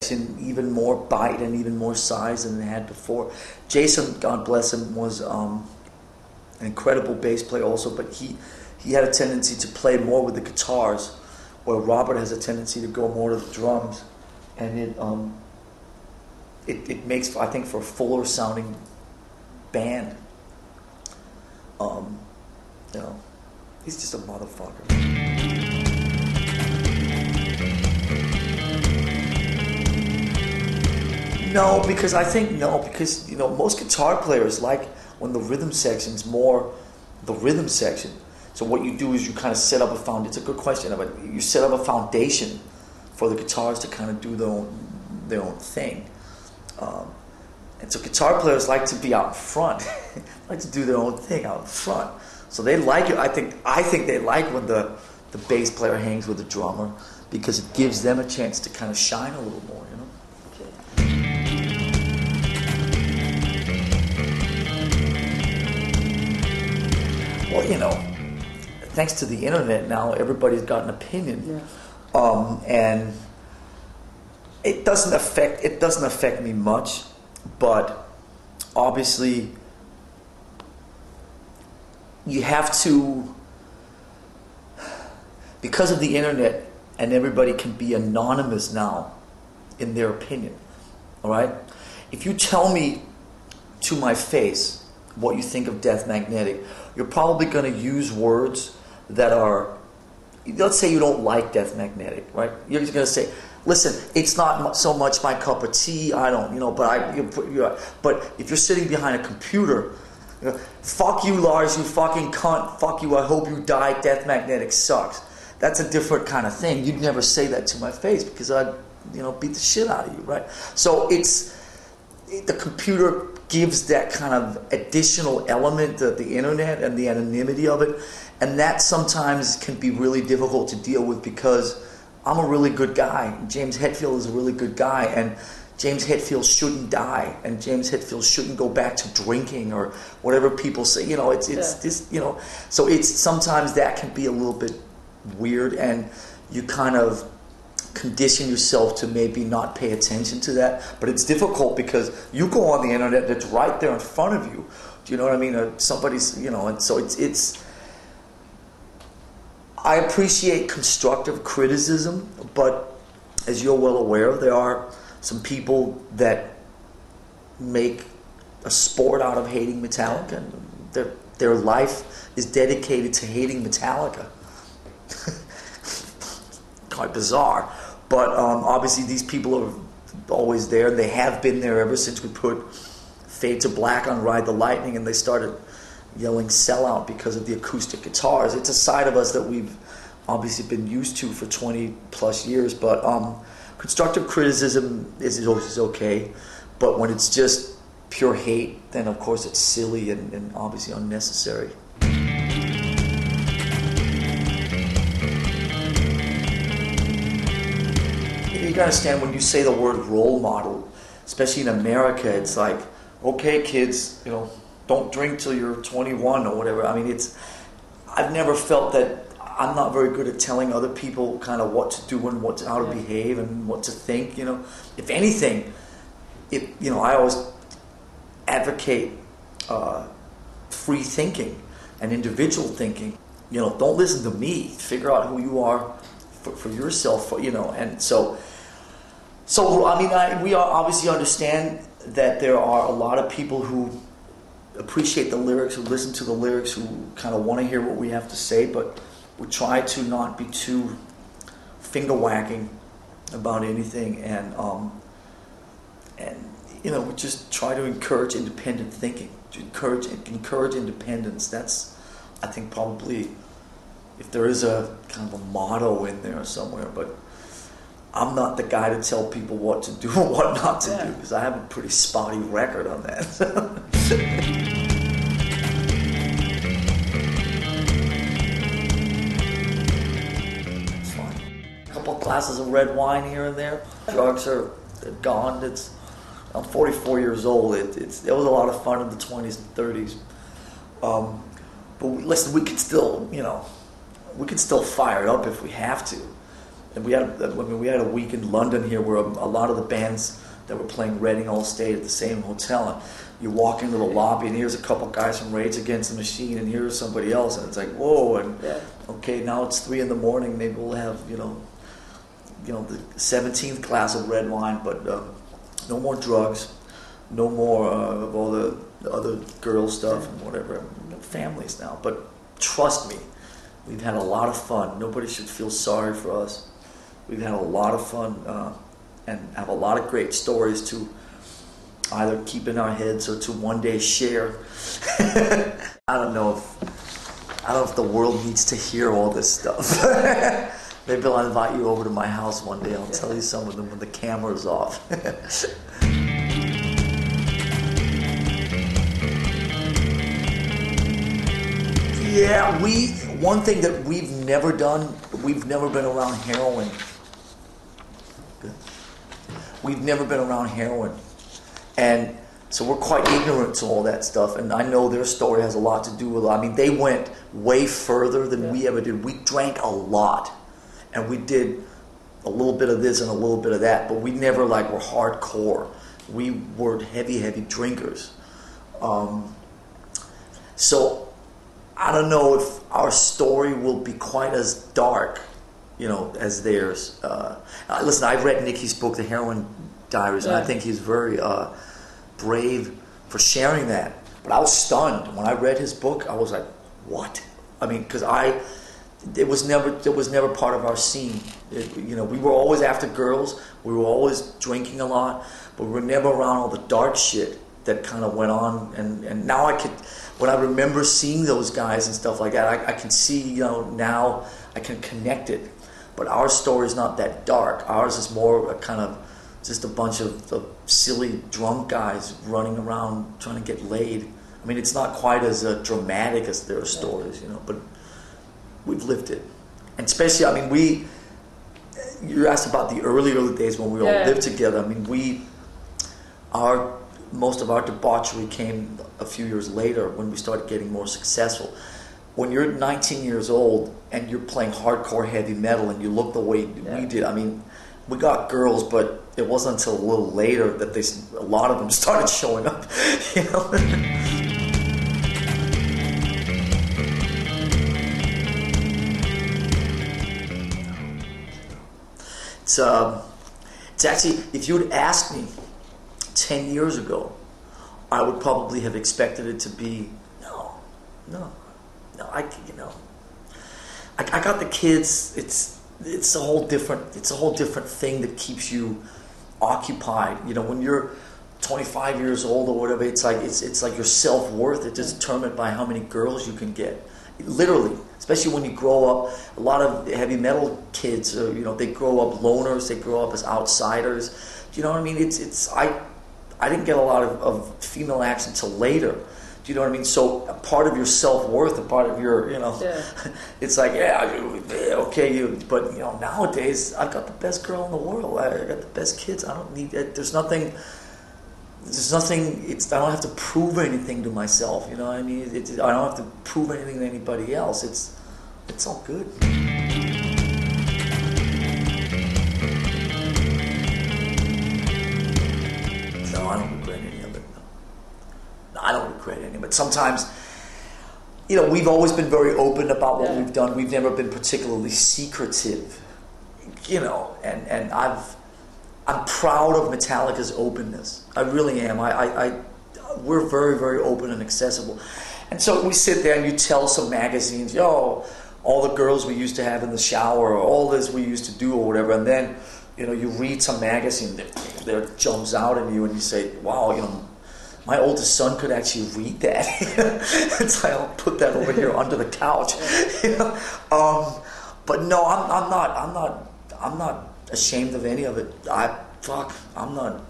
even more bite and even more size than it had before. Jason, God bless him, was an incredible bass player also, but he had a tendency to play more with the guitars, where Robert has a tendency to go more to the drums, and it makes, I think, for a fuller sounding band. You know, he's just a motherfucker. No, because you know, most guitar players like when the rhythm section's more the rhythm section. So what you do is you kind of set up a foundation. It's a good question, but you set up a foundation for the guitars to kind of do their own thing. And so guitar players like to be out in front, like to do their own thing out in front. So they like it. I think they like when the bass player hangs with the drummer, because it gives them a chance to kind of shine a little more, you know. Well, you know, thanks to the internet now, everybody's got an opinion, and it doesn't affect me much, but obviously you have to, because of the internet, and everybody can be anonymous now in their opinion. All right, if you tell me to my face what you think of Death Magnetic, you're probably going to use words that are, let's say you don't like Death Magnetic, right? You're just going to say, listen, it's not so much my cup of tea, I don't, you know, but if you're sitting behind a computer, you know, fuck you, Lars, you fucking cunt, fuck you, I hope you die, Death Magnetic sucks. That's a different kind of thing. You'd never say that to my face, because I'd, you know, beat the shit out of you, right? So the computer gives that kind of additional element of the internet and the anonymity of it, and that sometimes can be really difficult to deal with, because I'm a really good guy. James Hetfield is a really good guy, and James Hetfield shouldn't die, and James Hetfield shouldn't go back to drinking or whatever people say. You know, it's this, you know. So it's sometimes that can be a little bit weird, and you kind of condition yourself to maybe not pay attention to that. But it's difficult because you go on the internet, that's right there in front of you. Do you know what I mean? Somebody's, you know, and so it's. I appreciate constructive criticism, but as you're well aware, there are some people that make a sport out of hating Metallica, and their life is dedicated to hating Metallica. Quite bizarre, but obviously these people are always there. They have been there ever since we put Fade to Black on Ride the Lightning, and they started yelling sellout because of the acoustic guitars. It's a side of us that we've obviously been used to for 20 plus years, but constructive criticism is okay, but when it's just pure hate, then of course it's silly and obviously unnecessary. You gotta understand, when you say the word role model, especially in America, it's like, okay kids, you know, don't drink till you're 21 or whatever. I mean, I've never felt that. I'm not very good at telling other people kind of what to do and how to behave and what to think, you know. If anything, you know, I always advocate free thinking and individual thinking. You know, don't listen to me. Figure out who you are for yourself, you know. And so I mean, we obviously understand that there are a lot of people who appreciate the lyrics, who listen to the lyrics, who kind of want to hear what we have to say, but we try to not be too finger wagging about anything, and you know, we just try to encourage independent thinking, to encourage independence. That's, I think, probably, if there is a kind of a motto in there somewhere, but I'm not the guy to tell people what to do and what not to do, because I have a pretty spotty record on that. Glasses of red wine here and there. Drugs are gone. I'm 44 years old. It was a lot of fun in the 20s and 30s. But listen, we can still, you know, we can still fire it up if we have to. And we had a week in London here where a lot of the bands that were playing Reading all stayed at the same hotel. And you walk into the lobby and here's a couple guys from Rage Against the Machine and here's somebody else, and it's like, whoa, and okay, now it's 3 a.m, maybe we'll have, the 17th glass of red wine, but no more drugs, no more of all the other girl stuff and whatever. Families now, but trust me, we've had a lot of fun. Nobody should feel sorry for us. We've had a lot of fun and have a lot of great stories to either keep in our heads or to one day share. I don't know if the world needs to hear all this stuff. Maybe I'll invite you over to my house one day. I'll tell you some of them when the camera's off. Yeah, one thing that we've never done, we've never been around heroin. Good. We've never been around heroin. And so we're quite ignorant to all that stuff. And I know their story has a lot to do with it. I mean, they went way further than we ever did. We drank a lot. And we did a little bit of this and a little bit of that. But we never were hardcore. We were heavy drinkers. So I don't know if our story will be quite as dark, as theirs. Listen, I've read Nicky's book, The Heroin Diaries, and I think he's very brave for sharing that. But I was stunned when I read his book. I was like, "What?" I mean, because it was never part of our scene. We were always after girls. We were always drinking a lot, but we were never around all the dark shit that kind of went on. And now when I remember seeing those guys and stuff like that, I can see, now I can connect it. But our story is not that dark. Ours is more a kind of just a bunch of silly drunk guys running around trying to get laid. I mean, it's not quite as dramatic as their stories, but we've lived it. And especially, I mean, you asked about the earlier days when we all lived together. I mean, most of our debauchery came a few years later when we started getting more successful. When you're 19 years old and you're playing hardcore heavy metal and you look the way we did, I mean, we got girls, but it wasn't until a little later that a lot of them started showing up, It's actually, if you had asked me 10 years ago, I would probably have expected it to be, no, I got the kids. It's a whole different thing that keeps you occupied. When you're 25 years old or whatever, it's like your self-worth is determined by how many girls you can get. Literally, especially when you grow up. A lot of heavy metal kids, they grow up loners. They grow up as outsiders. Do you know what I mean? I didn't get a lot of female acts until later. Do you know what I mean? So a part of your self-worth, a part of your, it's like, okay, but nowadays I've got the best girl in the world. I got the best kids. I don't need that. There's nothing. I don't have to prove anything to myself. You know what I mean? I don't have to prove anything to anybody else. It's all good. No, I don't regret any of it. No, I don't regret any of it. Sometimes, we've always been very open about what we've done. We've never been particularly secretive, and I'm proud of Metallica's openness. I really am. We're very, very open and accessible. And so we sit there and you tell some magazines, all the girls we used to have in the shower, or all this we used to do, or whatever, and then you read some magazine that jumps out at you and you say, wow, my oldest son could actually read that. It's like, I'll put that over here under the couch. But no, I'm not ashamed of any of it. I'm not.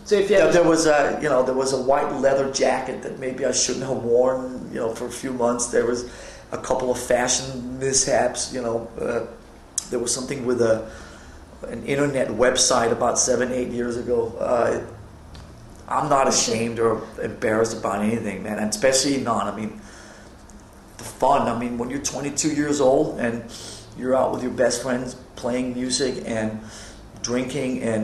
So if there was a white leather jacket that maybe I shouldn't have worn, for a few months. There was a couple of fashion mishaps. There was something with an internet website about 7-8 years ago. I'm not ashamed or embarrassed about anything, man. And especially not. I mean, the fun. I mean, when you're 22 years old and you're out with your best friends playing music and drinking and